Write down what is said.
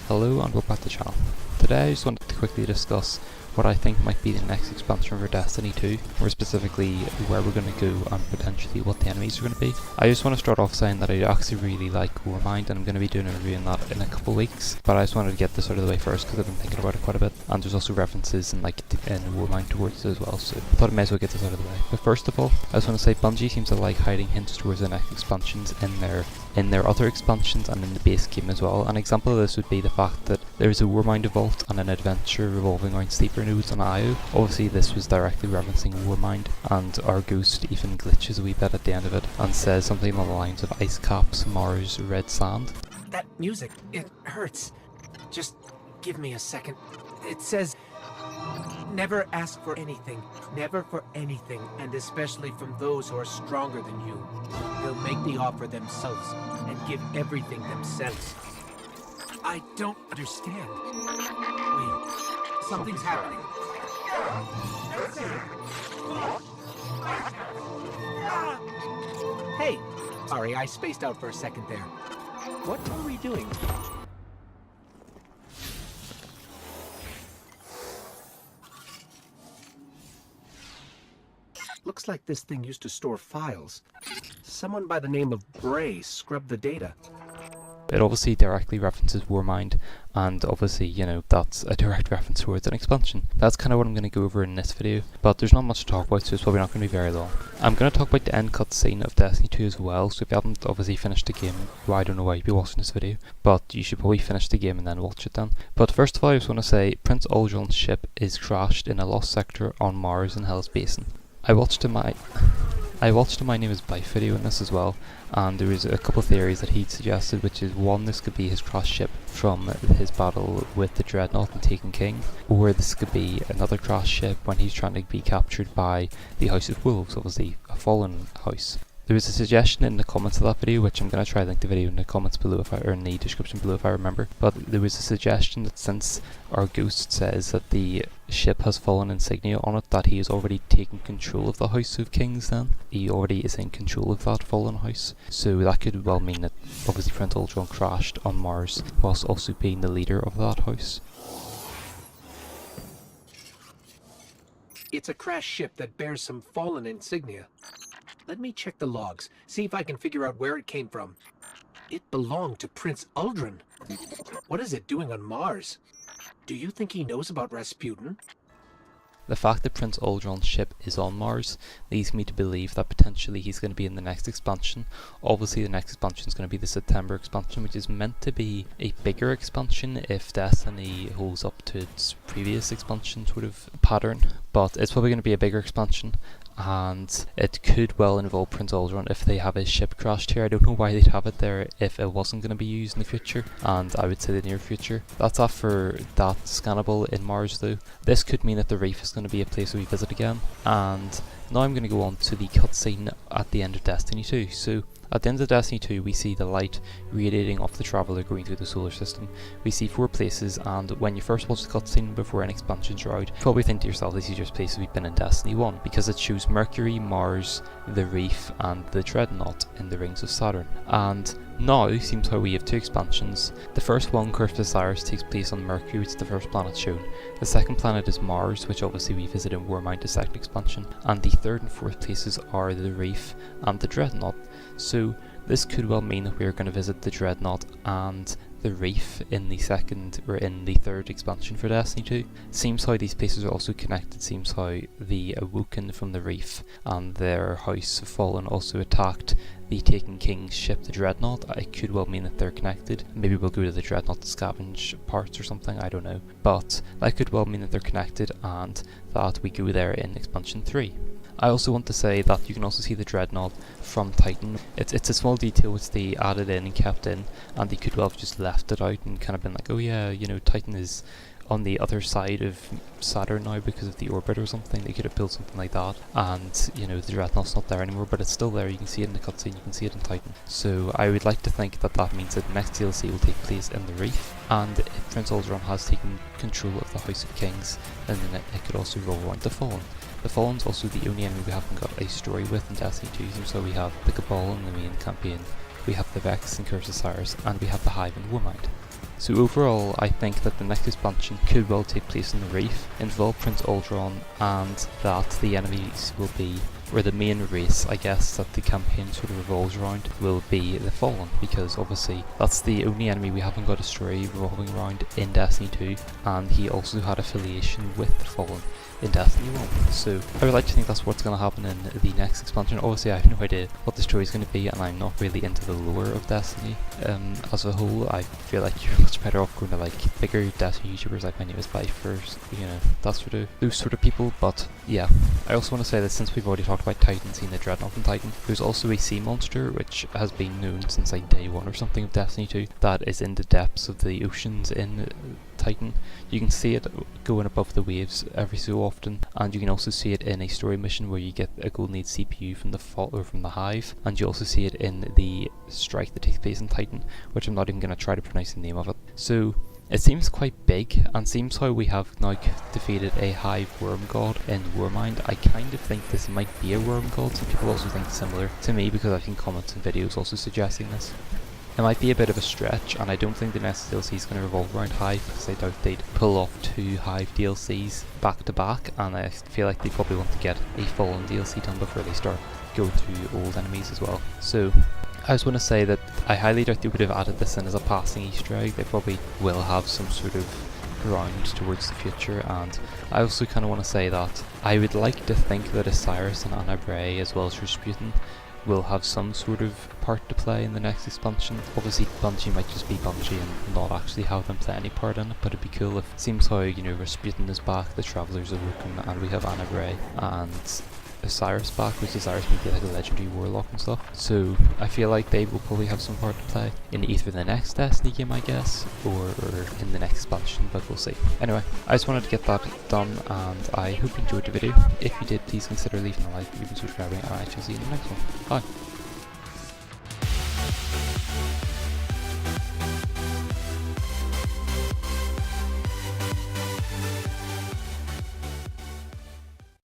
Hello and welcome back to the channel. Today I just wanted to quickly discuss what I think might be the next expansion for Destiny 2, more specifically where we're going to go and potentially what the enemies are going to be. I just want to start off saying that I actually really like Warmind and I'm going to be doing a review on that in a couple of weeks, but I just wanted to get this out of the way first because I've been thinking about it quite a bit, and there's also references in Warmind towards it as well, so I thought I may as well get this out of the way. But first of all, I just want to say Bungie seems to like hiding hints towards the next expansions in their other expansions and in the base game as well. An example of this would be the fact that there is a Warmind vault and an adventure revolving around sleeper nodes on Io. Obviously this was directly referencing Warmind, and our ghost even glitches a wee bit at the end of it and says something along the lines of ice caps, Mars, red sand. That music, it hurts. Just give me a second. It says, never ask for anything, never for anything, and especially from those who are stronger than you. They'll make the offer themselves and give everything themselves. I don't understand. Wait, something's happening. Hey, sorry, I spaced out for a second there. What are we doing? Looks like this thing used to store files. Someone by the name of Bray scrubbed the data. It obviously directly references Warmind, and obviously, you know, that's a direct reference towards an expansion. That's kind of what I'm going to go over in this video, but there's not much to talk about, so it's probably not going to be very long. I'm going to talk about the end cutscene of Destiny 2 as well, so if you haven't obviously finished the game, well, I don't know why you'd be watching this video, but you should probably finish the game and then watch it then. But first of all, I just want to say Prince Uldron's ship is crashed in a lost sector on Mars in Hell's Basin. I watched a My Name is Bife video in this as well, and there was a couple of theories that he'd suggested, which is one, this could be his crashed ship from his battle with the Dreadnought and Taken King, or this could be another crashed ship when he's trying to be captured by the House of Wolves, obviously a fallen house. There was a suggestion in the comments of that video, which I'm going to try to link the video in the comments below or in the description below if I remember, but there was a suggestion that since our ghost says that the ship has fallen insignia on it, that he has already taken control of the House of Kings then. He already is in control of that fallen house. So that could well mean that obviously Prince Uldron crashed on Mars whilst also being the leader of that house. It's a crashed ship that bears some fallen insignia. Let me check the logs, see if I can figure out where it came from. It belonged to Prince Uldron. What is it doing on Mars? Do you think he knows about Rasputin? The fact that Prince Uldron's ship is on Mars leads me to believe that potentially he's going to be in the next expansion. Obviously the next expansion is going to be the September expansion, which is meant to be a bigger expansion if Destiny holds up to its previous expansion sort of pattern, but it's probably going to be a bigger expansion, and it could well involve Prince Uldron if they have his ship crashed here. I don't know why they'd have it there if it wasn't going to be used in the future, and I would say the near future. That's that for that scannable in Mars though. This could mean that the Reef is going to be a place we visit again, and now I'm going to go on to the cutscene at the end of Destiny 2. So at the end of Destiny 2 we see the light radiating off the Traveller going through the solar system. We see 4 places, and when you first watch the cutscene before any expansions are out, you probably think to yourself these are just places we've been in Destiny 1, because it shows Mercury, Mars, the Reef and the Dreadnought in the rings of Saturn. And now seems how we have 2 expansions. The first one, Curse of Osiris, takes place on Mercury, which is the first planet shown. The second planet is Mars, which obviously we visit in Warmind, the second expansion. And the third and fourth places are the Reef and the Dreadnought. So this could well mean that we are going to visit the Dreadnought and the Reef in the second or in the third expansion for Destiny 2. Seems how these places are also connected. Seems how the Awoken from the Reef and their House of Fallen also attacked the Taken King's ship, the Dreadnought. It could well mean that they're connected. Maybe we'll go to the Dreadnought to scavenge parts or something, I don't know. But that could well mean that they're connected and that we go there in expansion 3. I also want to say that you can also see the Dreadnought from Titan. It's a small detail which they added in and kept in, and they could well have just left it out and kind of been like, oh yeah, you know, Titan is on the other side of Saturn now because of the orbit or something. They could have built something like that, and you know, the Dreadnought's not there anymore, but it's still there. You can see it in the cutscene, you can see it in Titan. So I would like to think that that means that the next DLC will take place in the Reef, and if Prince Uldron has taken control of the House of Kings, then it could also roll around the Fallen. The Fallen's also the only enemy we haven't got a story with in Destiny 2, so we have the Cabal in the main campaign, we have the Vex in Curse of Osiris, and we have the Hive in Warmind. So overall, I think that the next expansion could well take place in the Reef, involve Prince Uldron, and that the enemies will be, or the main race, I guess, that the campaign sort of revolves around will be the Fallen, because obviously that's the only enemy we haven't got a story revolving around in Destiny 2, and he also had affiliation with the Fallen in Destiny 1. So I would like to think that's what's going to happen in the next expansion. Obviously I have no idea what the story is going to be, and I'm not really into the lore of Destiny as a whole. I feel like you're much better off going to like bigger Destiny YouTubers like My Name Is Bifers, you know, that sort of, those sort of people. But yeah, I also want to say that since we've already talked about Titan, seeing the Dreadnought in Titan, there's also a sea monster which has been known since like day 1 or something of Destiny 2 that is in the depths of the oceans in Titan. You can see it going above the waves every so often, and you can also see it in a story mission where you get a golden age CPU from the from the Hive, and you also see it in the strike that takes place in Titan, which I'm not even going to try to pronounce the name of it. So it seems quite big, and seems how we have now defeated a Hive worm god in Warmind. I kind of think this might be a worm god. Some people also think similar to me because I've seen comments and videos also suggesting this. It might be a bit of a stretch, and I don't think the next DLC is going to revolve around Hive, because I doubt they'd pull off 2 Hive DLCs back to back, and I feel like they probably want to get a Fallen DLC done before they start going to old enemies as well. So I just want to say that I highly doubt they would have added this in as a passing Easter egg. They probably will have some sort of ground towards the future, and I also kind of want to say that I would like to think that Osiris and Anna Bray, as well as Rasputin, will have some sort of part to play in the next expansion. Obviously Bungie might just be Bungie and not actually have them play any part in it, but it'd be cool if it seems how, you know, Rasputin is back, the Travelers are working, and we have Anna Bray and Osiris back, which Osiris may be like a legendary warlock and stuff. So I feel like they will probably have some part to play in either the next Destiny game, I guess, or in the next expansion, but we'll see. Anyway, I just wanted to get that done, and I hope you enjoyed the video. If you did, please consider leaving a like, even subscribing, and I shall see you in the next one. Bye.